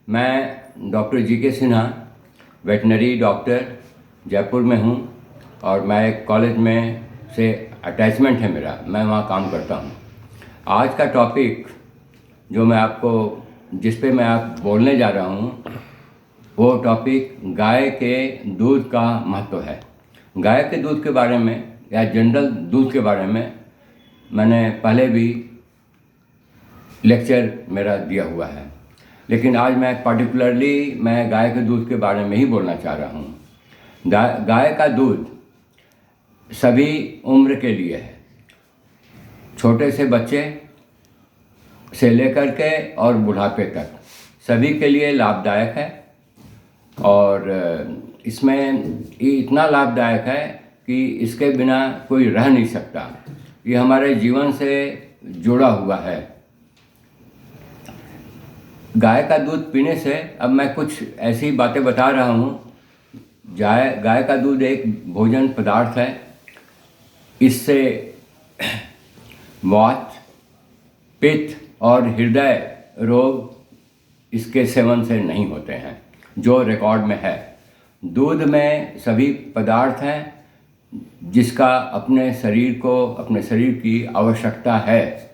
मैं doctor GK. Sinha, veterinary doctor Jaipur में हूँ और मैं एक कॉलेज में से अटैचमेंट है मेरा, मैं वहाँ काम करता हूँ। आज का टॉपिक जो मैं आपको जिस पे मैं आप बोलने जा रहा हूँ वो टॉपिक गाय के दूध का महत्व है। गाय के दूध के बारे में या जनरल दूध के बारे में मैंने पहले भी लेक्चर मेरा दिया हुआ है, लेकिन आज मैं पर्टिकुलरली गाय के दूध के बारे में ही बोलना चाह रहा हूँ। गाय का दूध सभी उम्र के लिए है, छोटे से बच्चे से लेकर के और बुढ़ापे तक सभी के लिए लाभदायक है। और इसमें इतना लाभदायक है कि इसके बिना कोई रह नहीं सकता। ये हमारे जीवन से जुड़ा हुआ है। गाय का दूध पीने से अब मैं कुछ ऐसी बातें बता रहा हूँ। गाय का दूध एक भोजन पदार्थ है। इससे वात, पित्त और हृदय रोग इसके सेवन से नहीं होते हैं, जो रिकॉर्ड में है। दूध में सभी पदार्थ हैं जिसका अपने शरीर की आवश्यकता है।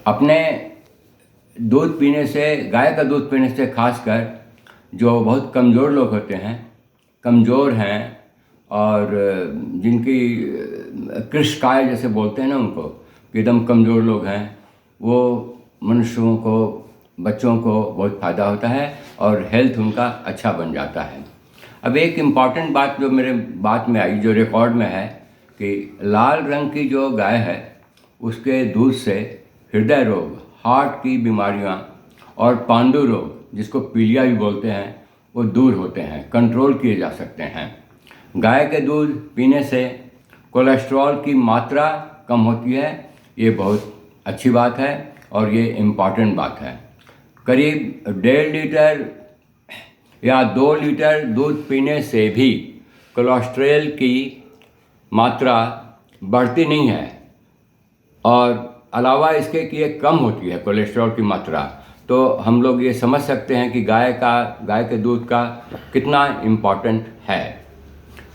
अपने दूध पीने से, गाय का दूध पीने से खासकर जो बहुत कमज़ोर लोग होते हैं, कमज़ोर हैं और जिनकी कृशकाय जैसे बोलते हैं ना, उनको एकदम कमज़ोर लोग हैं, वो मनुष्यों को, बच्चों को बहुत फ़ायदा होता है और हेल्थ उनका अच्छा बन जाता है। अब एक इम्पॉर्टेंट बात जो मेरे बात में आई, जो रिकॉर्ड में है, कि लाल रंग की जो गाय है उसके दूध से हृदय रोग, हार्ट की बीमारियां और पांडु रोग, जिसको पीलिया भी बोलते हैं, वो दूर होते हैं, कंट्रोल किए जा सकते हैं। गाय के दूध पीने से कोलेस्ट्रॉल की मात्रा कम होती है। ये बहुत अच्छी बात है और ये इम्पॉर्टेंट बात है। करीब 1.5 लीटर या 2 लीटर दूध पीने से भी कोलेस्ट्रॉल की मात्रा बढ़ती नहीं है और अलावा इसके कि ये कम होती है कोलेस्ट्रॉल की मात्रा। तो हम लोग ये समझ सकते हैं कि गाय के दूध का कितना इम्पॉर्टेंट है।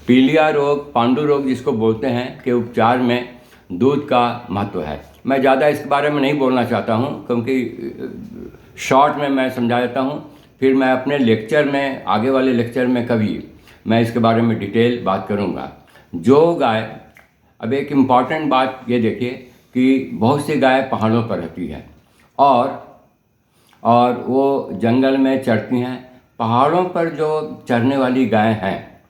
पीलिया रोग, पांडु रोग जिसको बोलते हैं, के उपचार में दूध का महत्व है। मैं ज़्यादा इसके बारे में नहीं बोलना चाहता हूँ, क्योंकि शॉर्ट में मैं समझा देता हूँ। फिर मैं अपने लेक्चर में, आगे वाले लेक्चर में कभी मैं इसके बारे में डिटेल बात करूँगा। जो गाय, अब एक इम्पॉर्टेंट बात ये देखिए कि बहुत सी गाय पहाड़ों पर रहती है और वो जंगल में चरती हैं। पहाड़ों पर जो चरने वाली गाय हैं,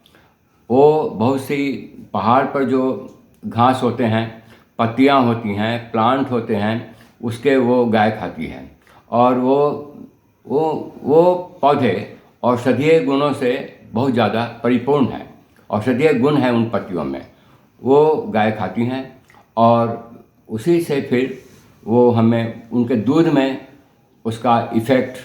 वो बहुत सी पहाड़ पर जो घास होते हैं, पत्तियां होती हैं, प्लांट होते हैं, उसके वो गाय खाती है। और वो पौधे औषधीय गुणों से बहुत ज़्यादा परिपूर्ण है। औषधीय गुण है उन पत्तियों में, वो गाय खाती हैं और उसी से फिर वो हमें, उनके दूध में उसका इफ़ेक्ट,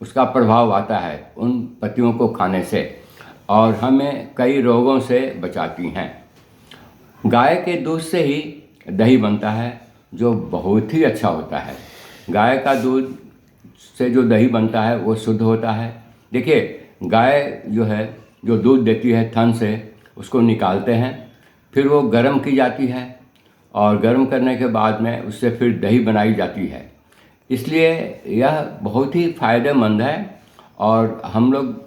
उसका प्रभाव आता है उन पत्तियों को खाने से, और हमें कई रोगों से बचाती हैं। गाय के दूध से ही दही बनता है, जो बहुत ही अच्छा होता है। गाय का दूध से जो दही बनता है वो शुद्ध होता है। देखिए, गाय जो है, जो दूध देती है थन से, उसको निकालते हैं, फिर वो गर्म की जाती है और गर्म करने के बाद में उससे फिर दही बनाई जाती है। इसलिए यह बहुत ही फ़ायदेमंद है। और हम लोग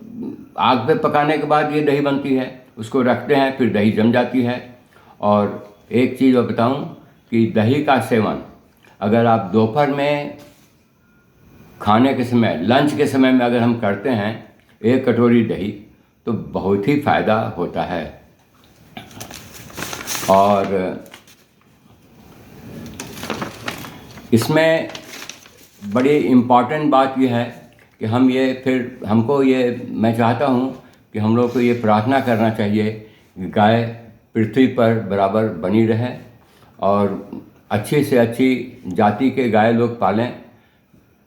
आग पे पकाने के बाद ये दही बनती है, उसको रखते हैं, फिर दही जम जाती है। और एक चीज़ और बताऊं कि दही का सेवन अगर आप दोपहर में खाने के समय, लंच के समय में अगर हम करते हैं 1 कटोरी दही, तो बहुत ही फ़ायदा होता है। और इसमें बड़ी इम्पॉर्टेंट बात यह है कि मैं चाहता हूँ कि हम लोग को ये प्रार्थना करना चाहिए कि गाय पृथ्वी पर बराबर बनी रहे और अच्छी से अच्छी जाति के गाय लोग पालें।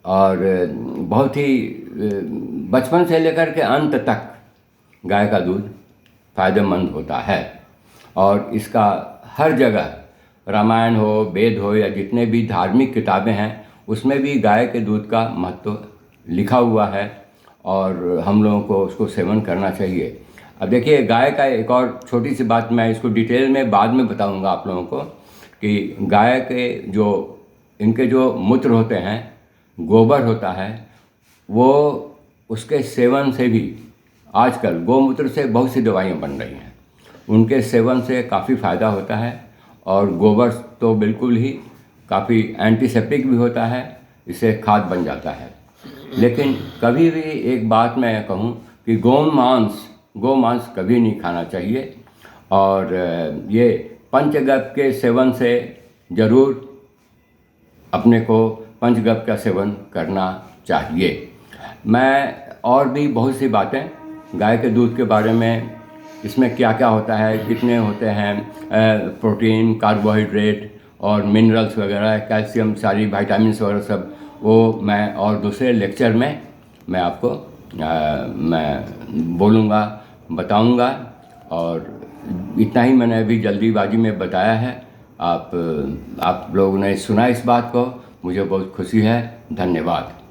और बहुत ही बचपन से लेकर के अंत तक गाय का दूध फ़ायदेमंद होता है। और इसका हर जगह, रामायण हो, वेद हो, या जितने भी धार्मिक किताबें हैं, उसमें भी गाय के दूध का महत्व लिखा हुआ है और हम लोगों को उसको सेवन करना चाहिए। अब देखिए, गाय का एक और छोटी सी बात, मैं इसको डिटेल में बाद में बताऊंगा आप लोगों को, कि गाय के जो इनके जो मूत्र होते हैं, गोबर होता है, वो उसके सेवन से भी आजकल गौमूत्र से बहुत सी दवाइयाँ बन रही हैं। उनके सेवन से काफ़ी फ़ायदा होता है और गोबर तो बिल्कुल ही काफ़ी एंटीसेप्टिक भी होता है, इससे खाद बन जाता है। लेकिन कभी भी एक बात मैं कहूँ कि गौ मांस कभी नहीं खाना चाहिए। और ये पंचगव्य के सेवन से ज़रूर अपने को पंचगव्य का सेवन करना चाहिए। मैं और भी बहुत सी बातें गाय के दूध के बारे में, इसमें क्या क्या होता है, कितने होते हैं प्रोटीन, कार्बोहाइड्रेट और मिनरल्स वगैरह, कैल्शियम, सारी विटामिन्स वगैरह सब, वो मैं और दूसरे लेक्चर में मैं आपको मैं बोलूँगा, बताऊँगा। और इतना ही मैंने अभी जल्दीबाजी में बताया है। आप लोगों ने सुना इस बात को, मुझे बहुत खुशी है। धन्यवाद।